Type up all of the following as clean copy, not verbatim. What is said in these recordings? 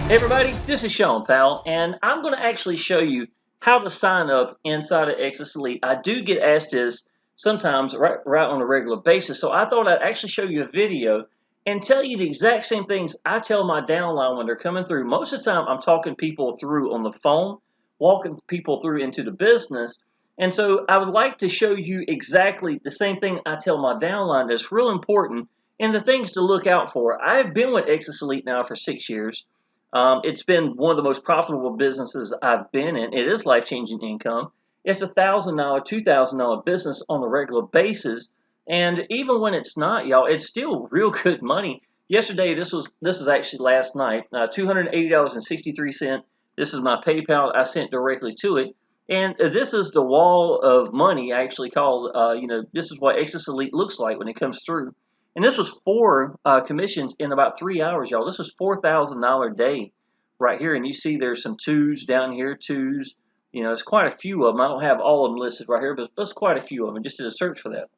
Hey everybody, this is Shawn Powell, and I'm going to actually show you how to sign up inside of Exitus Elite. I do get asked this sometimes right on a regular basis, so I thought I'd actually show you a video and tell you the exact same things I tell my downline when they're coming through. Most of the time, I'm talking people through on the phone, walking people through into the business, and so I would like to show you exactly the same thing I tell my downline that's real important and the things to look out for. I've been with Exitus Elite now for 6 years. It's been one of the most profitable businesses I've been in. It is life-changing income. It's $1,000, $2,000 business on a regular basis, and even when it's not, y'all, it's still real good money. Yesterday, this is actually last night, $280.63. This is my PayPal. I sent directly to it, and this is the wall of money. Actually called, this is what Exitus Elite looks like when it comes through. And this was 4 commissions in about 3 hours, y'all. This was $4,000 a day right here. And you see there's some twos down here, twos. You know, it's quite a few of them. I don't have all of them listed right here, but there's quite a few of them. Just did a search for that.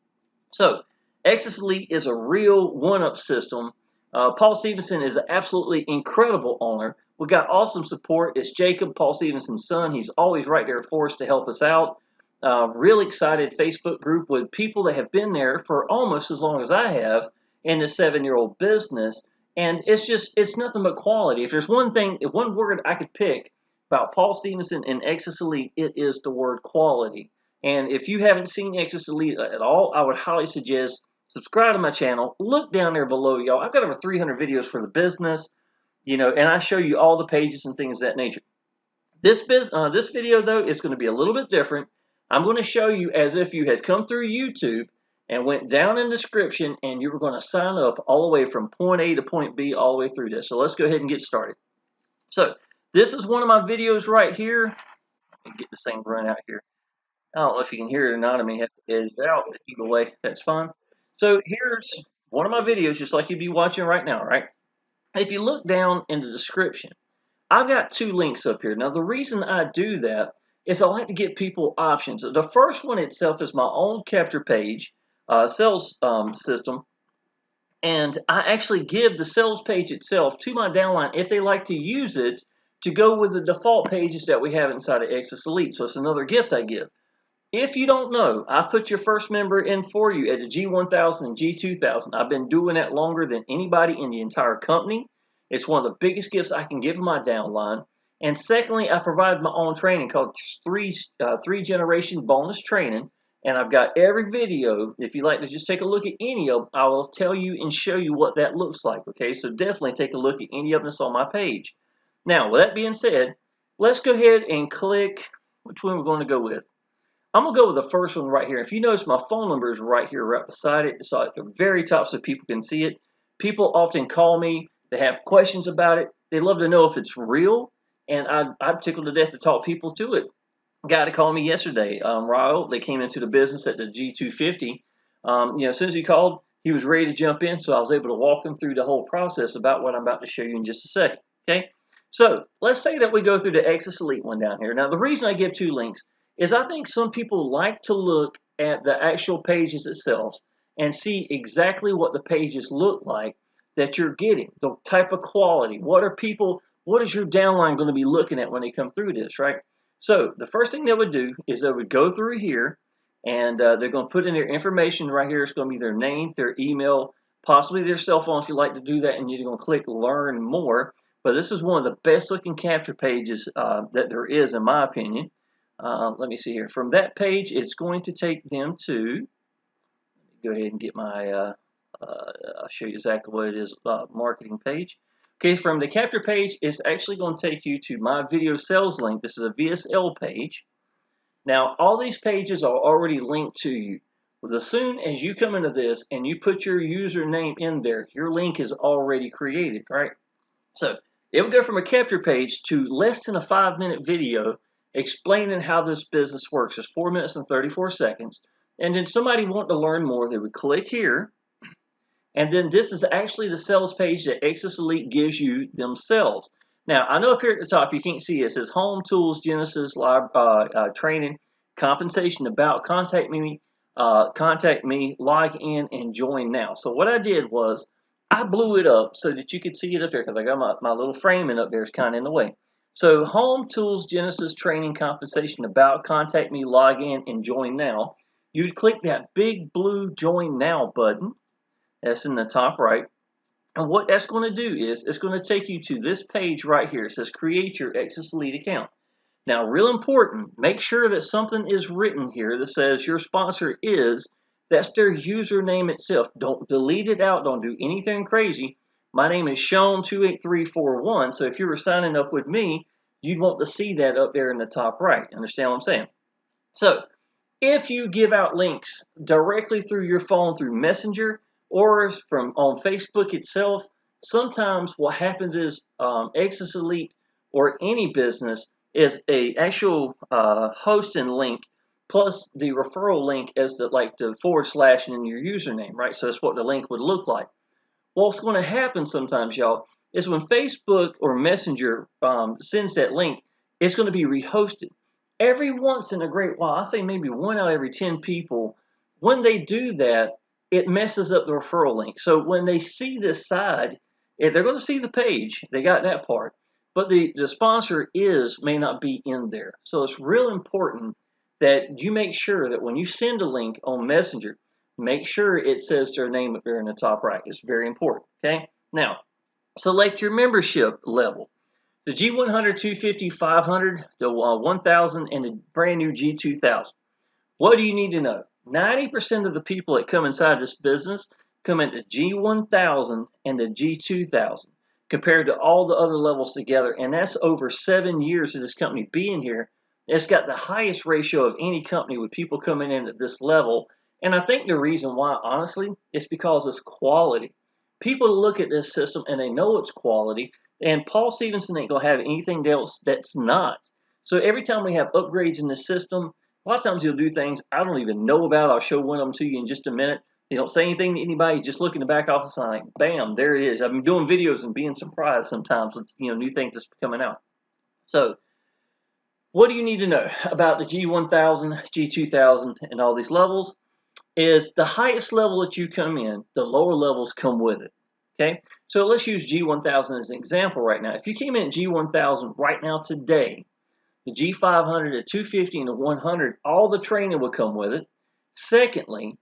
So, Exitus Elite is a real one-up system. Paul Stevenson is an absolutely incredible owner. We got awesome support. It's Jacob, Paul Stevenson's son. He's always right there for us to help us out. Real excited Facebook group with people that have been there for almost as long as I have in the 7-year-old business. And it's nothing but quality. If there's one word I could pick about Paul Stevenson and Exitus Elite, it is the word quality. And if you haven't seen Exitus Elite at all, I would highly suggest subscribe to my channel. Look down there below, y'all. I've got over 300 videos for the business, and I show you all the pages and things of that nature. This video, though, is going to be a little bit different. I'm going to show you as if you had come through YouTube and went down in the description and you were going to sign up all the way from point A to point B all the way through this. So let's go ahead and get started. So this is one of my videos right here. Let me get this thing run out here. I don't know if you can hear it or not. I may have to edit it out, but either way, that's fine. So here's one of my videos, just like you'd be watching right now, right? If you look down in the description, I've got 2 links up here. Now, the reason I do that is I like to give people options. The first one itself is my own capture page, sales system, and I actually give the sales page itself to my downline if they like to use it to go with the default pages that we have inside of Exitus Elite. So it's another gift I give. If you don't know, I put your first member in for you at the G1000 and G2000. I've been doing that longer than anybody in the entire company. It's one of the biggest gifts I can give my downline. And secondly, I provide my own training called three generation bonus training. And I've got every video. If you'd like to just take a look at any of them, I will tell you and show you what that looks like. Okay, so definitely take a look at any of them that's on my page. Now, with that being said, let's go ahead and click which one we're going to go with. I'm going to go with the first one right here. If you notice, my phone number is right here, right beside it. It's at the very top so people can see it. People often call me. They have questions about it. They love to know if it's real. And I'm tickled to death to talk people to it. A guy that called me yesterday, Ryle, they came into the business at the G250. As soon as he called, he was ready to jump in. So I was able to walk him through the whole process about what I'm about to show you in just a second. Okay. So let's say that we go through the Exitus Elite one down here. Now, the reason I give 2 links is I think some people like to look at the actual pages itself and see exactly what the pages look like that you're getting, the type of quality. What is your downline going to be looking at when they come through this, right? So the first thing they would do is they would go through here and they're going to put in their information right here. It's going to be their name, their email, possibly their cell phone if you like to do that, and you're going to click Learn More. But this is one of the best looking capture pages that there is, in my opinion. Let me see here. From that page, it's going to take them to, go ahead and get my, I'll show you exactly what it is, marketing page. Okay, from the capture page, it's actually going to take you to my video sales link. This is a VSL page. Now, all these pages are already linked to you. But as soon as you come into this and you put your username in there, your link is already created, right? So it will go from a capture page to less than a 5-minute video explaining how this business works. It's 4 minutes and 34 seconds. And then somebody wanting to learn more, they would click here. And then this is actually the sales page that Exitus Elite gives you themselves. Now, I know up here at the top you can't see it. It says Home, Tools, Genesis, Live, Training, Compensation, About, Contact me, log in, and join now. So what I did was I blew it up so that you could see it up there because I got my little framing up there is kind of in the way. So Home Tools Genesis Training Compensation About, contact me, log in, and join now. You'd click that big blue join now button. That's in the top right. And what that's going to do is it's going to take you to this page right here. It says create your Exitus Elite account. Now, real important, make sure that something is written here that says your sponsor is, that's their username itself. Don't delete it out. Don't do anything crazy. My name is Shawn28341. So if you were signing up with me, you'd want to see that up there in the top right. Understand what I'm saying? So if you give out links directly through your phone through Messenger or from on Facebook itself, sometimes what happens is Exitus Elite or any business is a actual hosting link plus the referral link as the forward slash in your username, right? So that's what the link would look like. What's going to happen sometimes, y'all, is when Facebook or Messenger sends that link, it's going to be rehosted. Every once in a great while, I say maybe 1 out of every 10 people, when they do that, it messes up the referral link. So when they see this side, they're going to see the page. They got that part. But the sponsor may not be in there. So it's real important that you make sure that when you send a link on Messenger, make sure it says their name up there in the top right. It's very important. Okay. Now, select your membership level. The G100, 250, 500, the 1000, and the brand new G2000. What do you need to know? 90% of the people that come inside this business come into G1000 and the G2000 compared to all the other levels together. And that's over 7 years of this company being here. It's got the highest ratio of any company with people coming in at this level. And I think the reason why, honestly, is because it's quality. People look at this system and they know it's quality. And Paul Stevenson ain't going to have anything else that's not. So every time we have upgrades in the system, a lot of times he'll do things I don't even know about. I'll show one of them to you in just a minute. He don't say anything to anybody. Just look in the back office and like, bam, there it is. I've been doing videos and being surprised sometimes with new things that's coming out. So what do you need to know about the G1000, G2000, and all these levels? Is the highest level that you come in, the lower levels come with it. Okay, so let's use G1000 as an example right now. If you came in at G1000 right now today, the G500, the 250, and the 100, all the training would come with it. Secondly,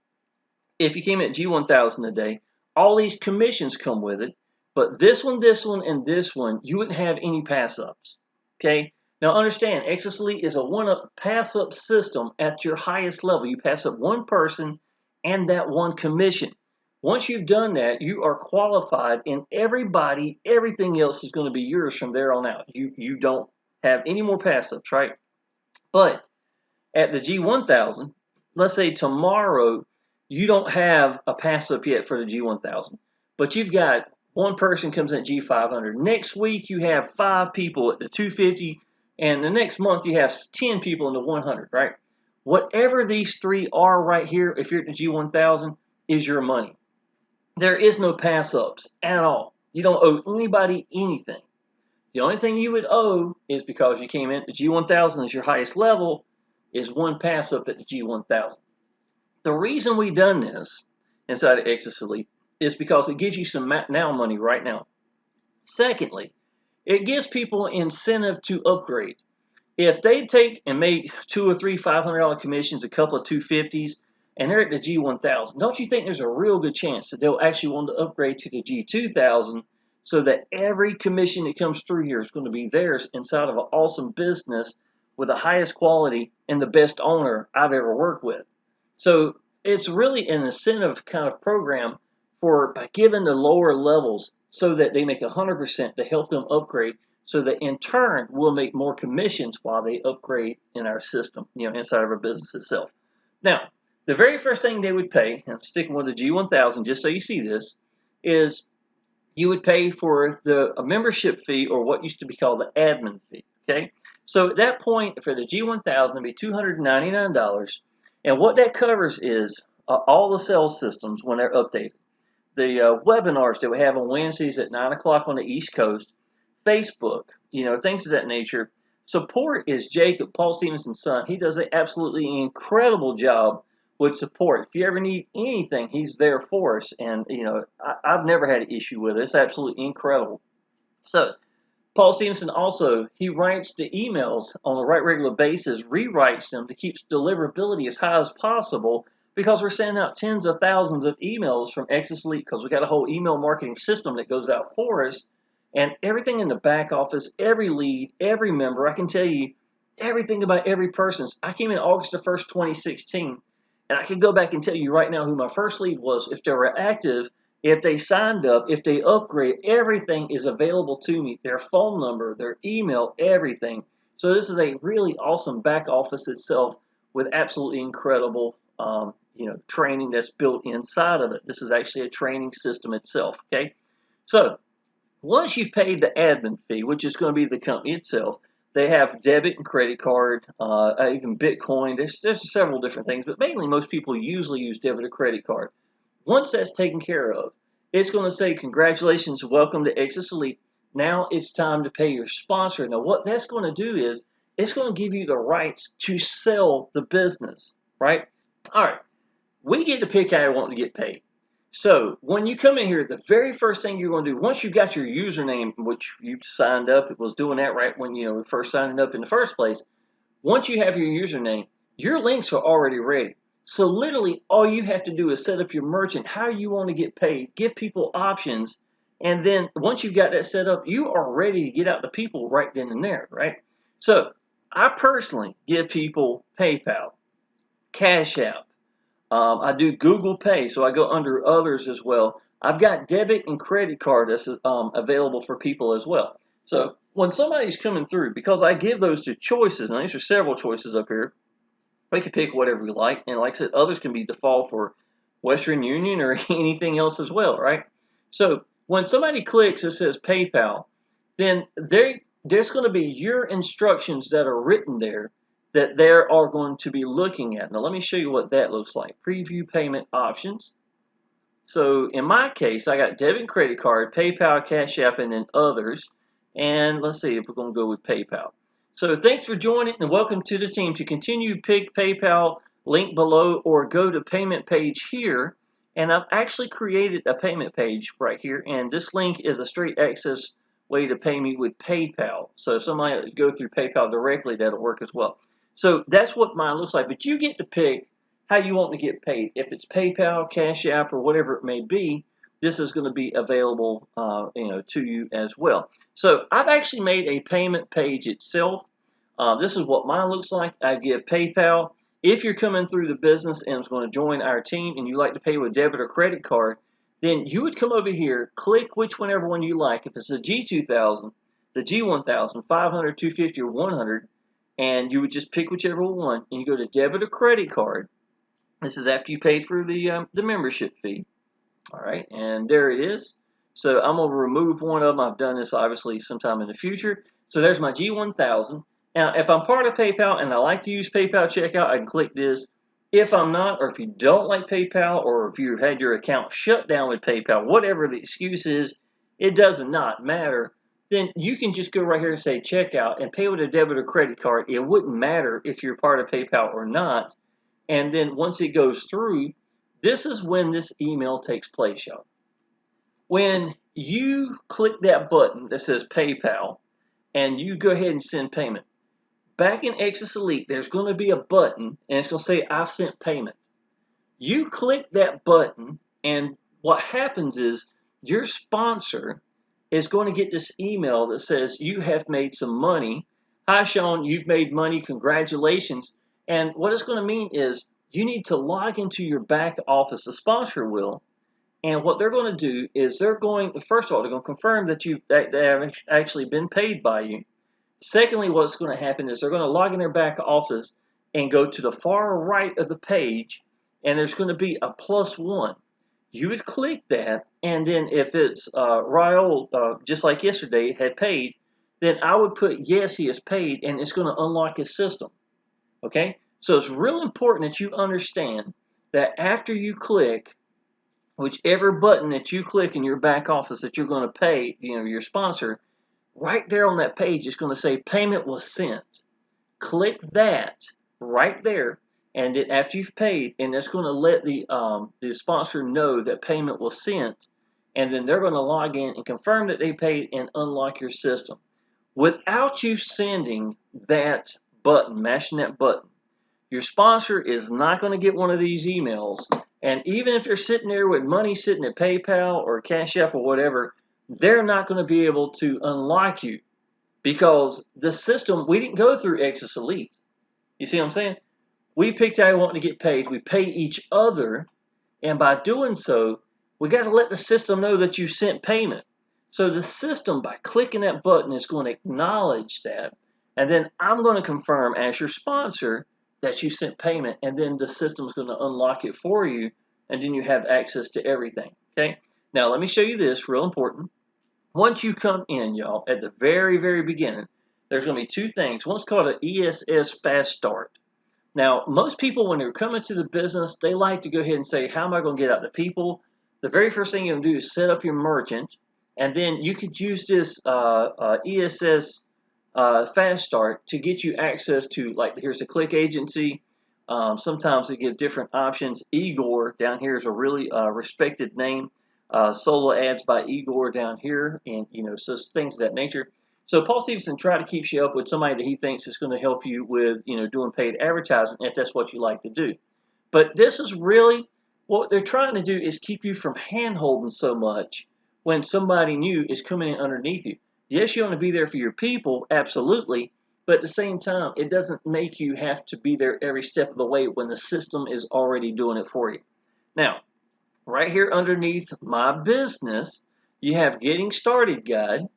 if you came in at G1000 today, all these commissions come with it. But this one, and this one, you wouldn't have any pass-ups. Okay, now understand, Exitus Elite is a one-up pass-up system at your highest level. You pass up one person and that one commission. Once you've done that, you are qualified, and everything else is going to be yours from there on out. You don't have any more pass-ups, right? But at the G1000, let's say tomorrow you don't have a pass-up yet for the G1000, but you've got one person comes in at G500. Next week you have 5 people at the 250, and the next month you have 10 people in the 100, right? Whatever these 3 are right here, if you're at the G1000, is your money. There is no pass-ups at all. You don't owe anybody anything. The only thing you would owe is because you came in at the G1000 as your highest level is one pass-up at the G1000. The reason we done this inside of Exitus Elite is because it gives you some now money right now. Secondly, it gives people incentive to upgrade. If they take and make 2 or 3 $500 commissions, a couple of 250s, and they're at the G1000, don't you think there's a real good chance that they'll actually want to upgrade to the G2000 so that every commission that comes through here is going to be theirs inside of an awesome business with the highest quality and the best owner I've ever worked with? So it's really an incentive kind of program by giving the lower levels so that they make 100% to help them upgrade, so that in turn we'll make more commissions while they upgrade in our system, inside of our business itself. Now, the very first thing they would pay, and I'm sticking with the G1000 just so you see this, is you would pay for a membership fee, or what used to be called the admin fee. Okay, so at that point for the G1000 it'd be $299, and what that covers is all the sales systems when they're updated, the webinars that we have on Wednesdays at 9 o'clock on the East Coast, Facebook, things of that nature. Support is Jacob, Paul Stevenson's son. He does an absolutely incredible job would support. If you ever need anything, he's there for us. And, I've never had an issue with it. It's absolutely incredible. So, Paul Stevenson also, he writes the emails on a regular basis, rewrites them to keep deliverability as high as possible because we're sending out tens of thousands of emails from Exitus Elite because we got a whole email marketing system that goes out for us. And everything in the back office, every lead, every member, I can tell you everything about every person. I came in August the 1st, 2016, and I can go back and tell you right now who my first lead was, if they were active, if they signed up, if they upgrade, everything is available to me. Their phone number, their email, everything. So this is a really awesome back office itself with absolutely incredible training that's built inside of it. This is actually a training system itself, okay? So once you've paid the admin fee, which is going to be the company itself, they have debit and credit card, even Bitcoin. There's several different things, but mainly most people usually use debit or credit card. Once that's taken care of, it's going to say, congratulations, welcome to Exitus Elite. Now it's time to pay your sponsor. Now what that's going to do is it's going to give you the rights to sell the business, right? All right, we get to pick how you want to get paid. So when you come in here, the very first thing you're going to do, once you've got your username, which you signed up, it was doing that right when you first signed up in the first place. Once you have your username, your links are already ready. So literally all you have to do is set up your merchant, how you want to get paid, give people options, and then once you've got that set up, you are ready to get out to people right then and there, right? So I personally give people PayPal, Cash App. I do Google Pay, so I go under others as well. I've got debit and credit card that's available for people as well. So when somebody's coming through, because I give those to choices, and these are several choices up here, we can pick whatever we like. And like I said, others can be default for Western Union or anything else as well, right? So when somebody clicks that says PayPal, then there's going to be your instructions that are written there that they are going to be looking at. Now let me show you what that looks like. Preview payment options. So in my case, I got debit and credit card, PayPal, Cash App, and then others. And let's see if we're going to go with PayPal. So thanks for joining and welcome to the team. To continue, pick PayPal, link below, or go to payment page here. And I've actually created a payment page right here. And this link is a straight access way to pay me with PayPal. So if somebody go through PayPal directly, that'll work as well. So that's what mine looks like. But you get to pick how you want to get paid. If it's PayPal, Cash App, or whatever it may be, this is going to be available to you as well. So I've actually made a payment page itself. This is what mine looks like. I give PayPal. If you're coming through the business and is going to join our team and you like to pay with debit or credit card, then you would come over here, click whichever one you like. If it's the G2000, the G1000, 500, 250, or 100, and you would just pick whichever one, and you go to debit or credit card. This is after you paid for the membership fee. All right, and there it is. So I'm going to remove one of them. I've done this obviously sometime in the future. So there's my G1000. Now, if I'm part of PayPal and I like to use PayPal checkout, I can click this. If I'm not, or if you don't like PayPal, or if you've had your account shut down with PayPal, whatever the excuse is, it does not matter. Then you can just go right here and say checkout and pay with a debit or credit card. It wouldn't matter if you're part of PayPal or not. And then once it goes through, this is when this email takes place, y'all. When you click that button that says PayPal and you go ahead and send payment, back in Exitus Elite, there's going to be a button and it's going to say I've sent payment. You click that button and what happens is your sponsor is going to get this email that says you have made some money. Hi, Shawn, you've made money. Congratulations. And what it's going to mean is you need to log into your back office, the sponsor will, and what they're going to do is they're going, first of all, they're going to confirm that they have actually been paid by you. Secondly, what's going to happen is they're going to log in their back office and go to the far right of the page, and there's going to be a +1. You would click that, and then if it's Raul, just like yesterday, had paid, then I would put yes, he is paid, and it's going to unlock his system. Okay, so it's real important that you understand that after you click, whichever button that you click in your back office that you're going to pay, your sponsor, right there on that page is going to say payment was sent. Click that right there, and then after you've paid, and it's going to let the sponsor know that payment was sent, and then they're going to log in and confirm that they paid and unlock your system. Without you sending that button, mashing that button, your sponsor is not going to get one of these emails. And even if they're sitting there with money sitting at PayPal or Cash App or whatever, they're not going to be able to unlock you, because the system, we didn't go through Exitus Elite. You see what I'm saying? We picked how we want to get paid. We pay each other. And by doing so, we got to let the system know that you sent payment. So the system, by clicking that button, is going to acknowledge that. And then I'm going to confirm as your sponsor that you sent payment. And then the system's going to unlock it for you. And then you have access to everything. Okay? Now, let me show you this, real important. Once you come in, y'all, at the very, very beginning, there's going to be two things. One's called an ESS Fast Start. Now, most people, when they're coming to the business, they like to go ahead and say, how am I going to get out to people? The very first thing you're going to do is set up your merchant, and then you could use this ESS Fast Start to get you access to, like, here's the click agency. Sometimes they give different options. Igor down here is a really respected name. Solo ads by Igor down here, and so things of that nature. So Paul Stevenson tried to keep you up with somebody that he thinks is going to help you with doing paid advertising, if that's what you like to do. But this is really what they're trying to do, is keep you from hand-holding so much when somebody new is coming in underneath you. Yes, you want to be there for your people, absolutely, but at the same time, it doesn't make you have to be there every step of the way when the system is already doing it for you. Now, right here underneath my business, you have Getting Started Guide.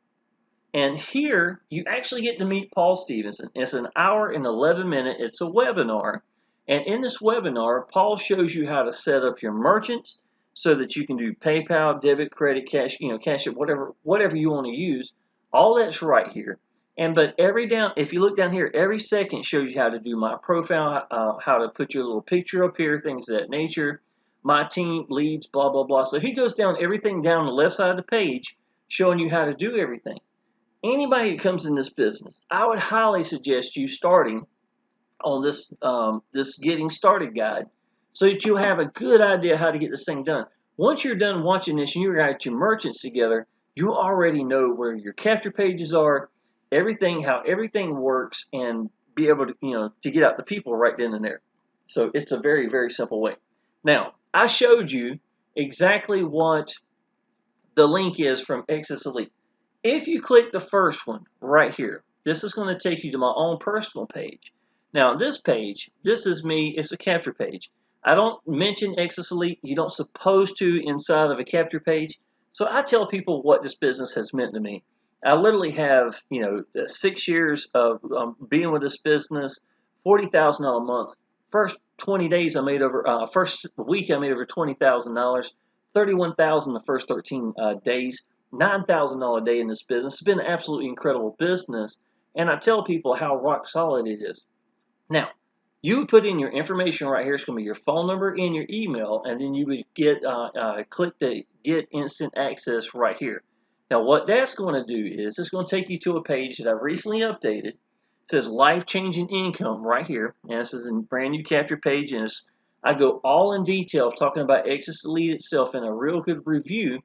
And here, you actually get to meet Paul Stevenson. It's an hour and 11 minutes. It's a webinar. And in this webinar, Paul shows you how to set up your merchants so that you can do PayPal, debit, credit, cash, Cash App, whatever you want to use. All that's right here. But if you look down here, every second shows you how to do my profile, how to put your little picture up here, things of that nature. My team, leads, blah, blah, blah. So he goes down everything down the left side of the page, showing you how to do everything. Anybody who comes in this business, I would highly suggest you starting on this Getting Started Guide, so that you'll have a good idea how to get this thing done. Once you're done watching this and you got your merchants together, you already know where your capture pages are, how everything works, and be able to to get out the people right then and there. So it's a very, very simple way. Now, I showed you exactly what the link is from Exitus Elite. If you click the first one right here, this is going to take you to my own personal page. Now, this page, this is me. It's a capture page. I don't mention Exitus Elite. You don't supposed to inside of a capture page. So I tell people what this business has meant to me. I literally have, 6 years of being with this business, $40,000 a month. First 20 days I made over, first week I made over $20,000, $31,000 the first 13 days. $9,000 a day in this business. It's been an absolutely incredible business, and I tell people how rock solid it is. Now, you put in your information right here. It's going to be your phone number and your email, and then you would get click the Get Instant Access right here. Now, what that's going to do is it's going to take you to a page that I've recently updated. It says Life-Changing Income right here, and this is a brand new capture page, and I go all in detail talking about Exitus Elite itself in a real good review.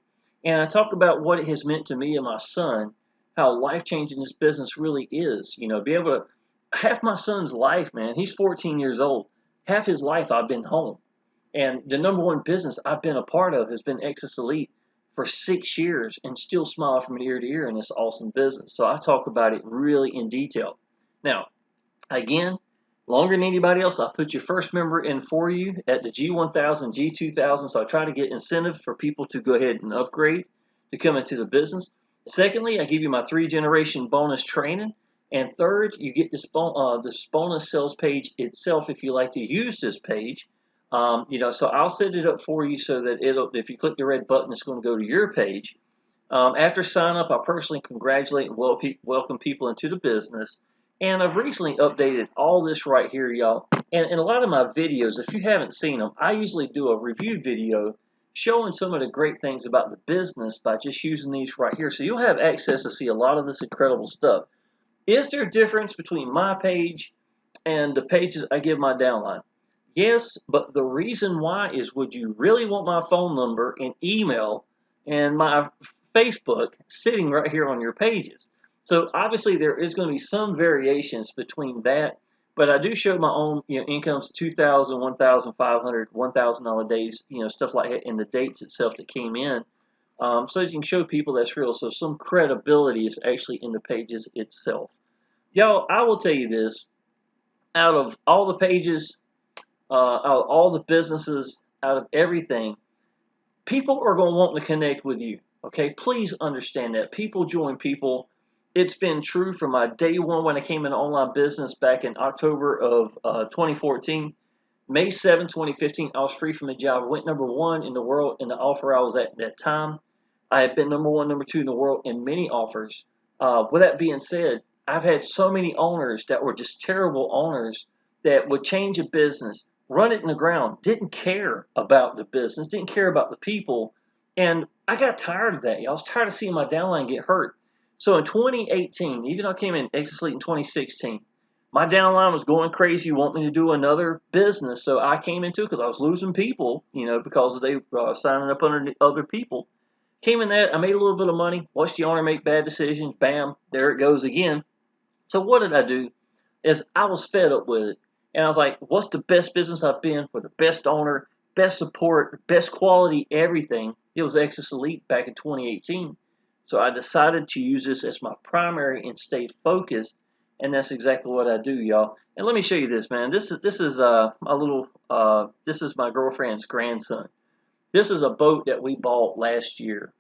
And I talk about what it has meant to me and my son, how life-changing this business really is. Be able to, half my son's life, man, he's 14 years old. Half his life I've been home. And the number one business I've been a part of has been Exitus Elite for 6 years, and still smile from ear to ear in this awesome business. So I talk about it really in detail. Now, again, longer than anybody else, I put your first member in for you at the G1000, G2000. So I try to get incentive for people to go ahead and upgrade to come into the business. Secondly, I give you my 3-generation bonus training. And third, you get this bonus sales page itself if you like to use this page. So I'll set it up for you so that if you click the red button, it's going to go to your page. After sign up, I personally congratulate and welcome people into the business. And I've recently updated all this right here, y'all. And in a lot of my videos, if you haven't seen them, I usually do a review video showing some of the great things about the business by just using these right here. So you'll have access to see a lot of this incredible stuff. Is there a difference between my page and the pages I give my downline? Yes, but the reason why is, would you really want my phone number and email and my Facebook sitting right here on your pages? So obviously there is going to be some variations between that, but I do show my own, incomes, 2,000, 1,500, $1,000 days, stuff like that, and the dates itself that came in, so you can show people that's real. So some credibility is actually in the pages itself. Y'all, I will tell you this: out of all the pages, out of all the businesses, out of everything, people are going to want to connect with you. Okay, please understand that. People join people. It's been true from my day one when I came into online business back in October of 2014. May 7, 2015, I was free from a job. I went #1 in the world in the offer I was at that time. I have been #1, #2 in the world in many offers. With that being said, I've had so many owners that were just terrible owners that would change a business, run it in the ground, didn't care about the business, didn't care about the people. And I got tired of that. I was tired of seeing my downline get hurt. So in 2018, even though I came in Exitus Elite in 2016, my downline was going crazy, wanting me to do another business. So I came into it because I was losing people, because they were signing up under other people. Came in that, I made a little bit of money, watched the owner make bad decisions, bam, there it goes again. So what did I do? Is I was fed up with it. And I was like, what's the best business I've been with the best owner, best support, best quality, everything? It was Exitus Elite back in 2018. So I decided to use this as my primary and stay focused. And that's exactly what I do, y'all. And let me show you this, man. This is this is my girlfriend's grandson. This is a boat that we bought last year,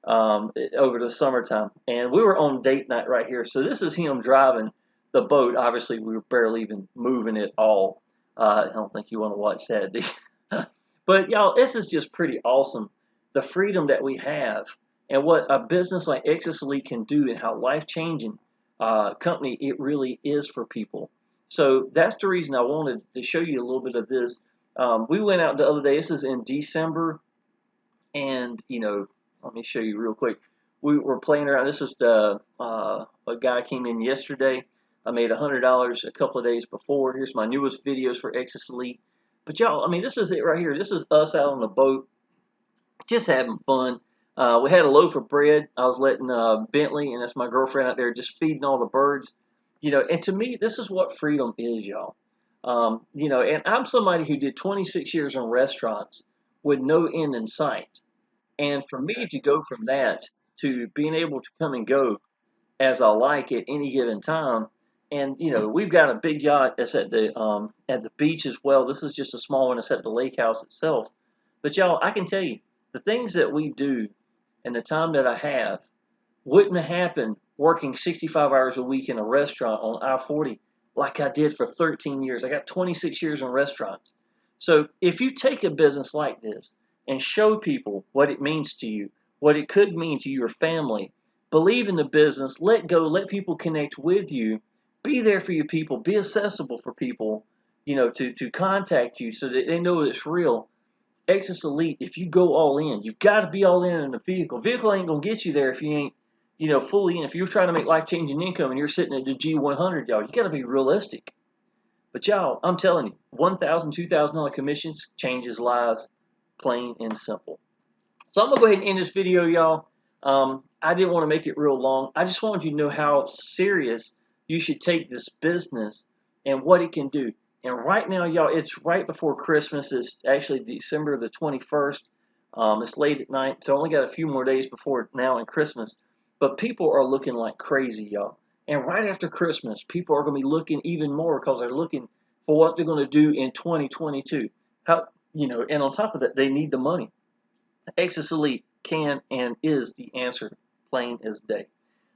over the summertime, and we were on date night right here. So this is him driving the boat. Obviously, we were barely even moving it all. I don't think you want to watch that. But y'all, this is just pretty awesome. The freedom that we have, and what a business like Exitus Elite can do, and how life-changing company it really is for people. So that's the reason I wanted to show you a little bit of this. We went out the other day. This is in December. And, let me show you real quick. We were playing around. This is a guy came in yesterday. I made $100 a couple of days before. Here's my newest videos for Exitus Elite. But y'all, I mean, this is it right here. This is us out on the boat, just having fun. We had a loaf of bread. I was letting Bentley, and that's my girlfriend out there, just feeding all the birds. And to me, this is what freedom is, y'all. And I'm somebody who did 26 years in restaurants with no end in sight. And for me to go from that to being able to come and go as I like at any given time, and we've got a big yacht that's at the beach as well. This is just a small one that's at the lake house itself. But y'all, I can tell you, the things that we do and the time that I have wouldn't have happened working 65 hours a week in a restaurant on I-40 like I did for 13 years. I got 26 years in restaurants. So if you take a business like this and show people what it means to you, what it could mean to your family, believe in the business, let go, let people connect with you, be there for your people, be accessible for people, to contact you so that they know it's real. Exitus Elite, if you go all in, you've got to be all in the vehicle. Vehicle ain't going to get you there if you ain't, fully in. If you're trying to make life-changing income and you're sitting at the G100, y'all, you got to be realistic. But y'all, I'm telling you, $1,000, $2,000 commissions changes lives, plain and simple. So I'm going to go ahead and end this video, y'all. I didn't want to make it real long. I just wanted you to know how serious you should take this business and what it can do. And right now, y'all, it's right before Christmas. It's actually December the 21st. It's late at night, so I only got a few more days before now and Christmas. But people are looking like crazy, y'all. And right after Christmas, people are going to be looking even more because they're looking for what they're going to do in 2022. And on top of that, they need the money. Exitus Elite can and is the answer, plain as day.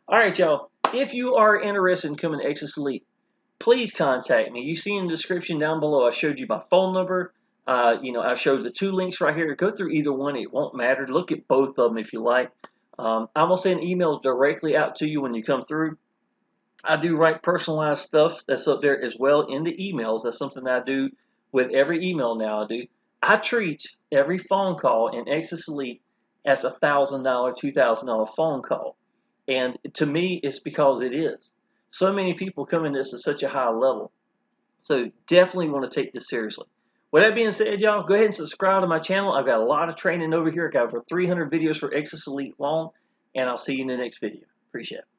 All right, y'all. If you are interested in coming to Exitus Elite, please contact me. You see in the description down below, I showed you my phone number. I showed the 2 links right here. Go through either one. It won't matter. Look at both of them if you like. I'm going to send emails directly out to you when you come through. I do write personalized stuff that's up there as well in the emails. That's something I do with every email now I do. I treat every phone call in Exitus Elite as a $1,000, $2,000 phone call. And to me, it's because it is. So many people come in this at such a high level. So definitely want to take this seriously. With that being said, y'all, go ahead and subscribe to my channel. I've got a lot of training over here. I've got over 300 videos for Exitus Elite Long, and I'll see you in the next video. Appreciate it.